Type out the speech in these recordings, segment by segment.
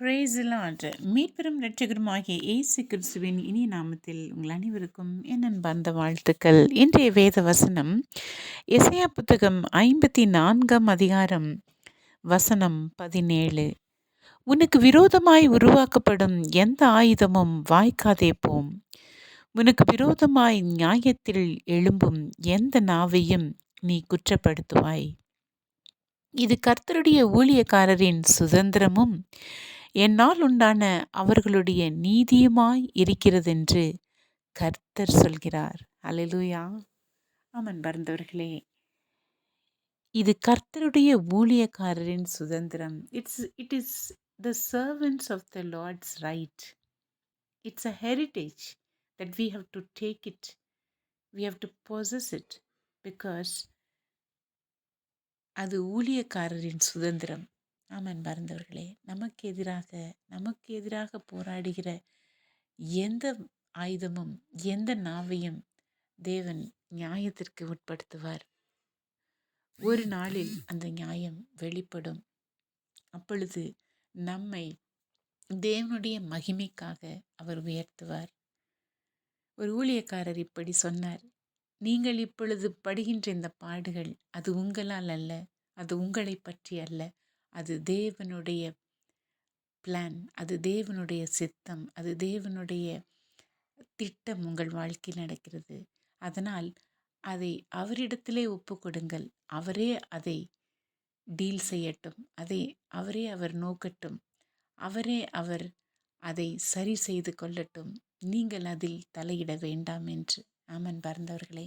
Price Lord. மீட்பெரும் இரட்சகருமாகிய இயேசு கிறிஸ்துவின் இனிய நாமத்தில் உங்கள் அனைவருக்கும் என் அன்பார்ந்த வாழ்த்துக்கள். இன்றைய வேத வசனம் எசேயா புத்தகம் 54ஆம் அதிகாரம் வசனம் 17. உனக்கு விரோதமாய் உருவாக்கப்படும் எந்த ஆயுதமும் வாய்க்காதே போம். உனக்கு விரோதமாய் நியாயத்தில் எழும்பும் எந்த நாவையும் நீ குற்றப்படுத்துவாய். இது கர்த்தருடைய ஊழியக்காரரின் சுதந்திரமும் என்னால் உண்டான அவர்களுடைய நீதியுமாய் இருக்கிறதென்று கர்த்தர் சொல்கிறார். அல்லேலூயா. ஆமன் பரந்தவர்களே, இது கர்த்தருடைய ஊழியக்காரரின் சுதந்திரம். It is the servants of the Lord's right. It's a heritage that we have to take it. We have to possess it because அது ஊழியக்காரரின் சுதந்திரம். ஆமன் பரந்தவர்களே, நமக்கு எதிராக போராடுகிற எந்த ஆயுதமும் எந்த நாவையும் தேவன் நியாயத்திற்கு உட்படுத்துவார். ஒரு நாளில் அந்த நியாயம் வெளிப்படும். அப்பொழுது நம்மை தேவனுடைய மகிமைக்காக அவர் உயர்த்துவார். ஒரு ஊழியக்காரர் இப்படி சொன்னார், நீங்கள் இப்பொழுது படுகின்ற இந்த பாடுகள் அது உங்களால் அல்ல, அது உங்களை பற்றி அல்ல, அது தேவனுடைய பிளான், அது தேவனுடைய சித்தம், அது தேவனுடைய திட்டம் உங்கள் வாழ்க்கையில் நடக்கிறது. அதனால் அதை அவரிடத்திலே ஒப்பு கொடுங்கள். அவரே அதை டீல் செய்யட்டும், அவரே அவர் நோக்கட்டும், அவர் அதை சரி செய்து கொள்ளட்டும். நீங்கள் அதில் தலையிட வேண்டாம் என்று. ஆமன் பரந்தவர்களே,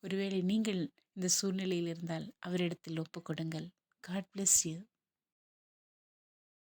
ஒருவேளை நீங்கள் இந்த சூழ்நிலையில் இருந்தால் அவரிடத்தில் ஒப்பு கொடுங்கள். God bless you.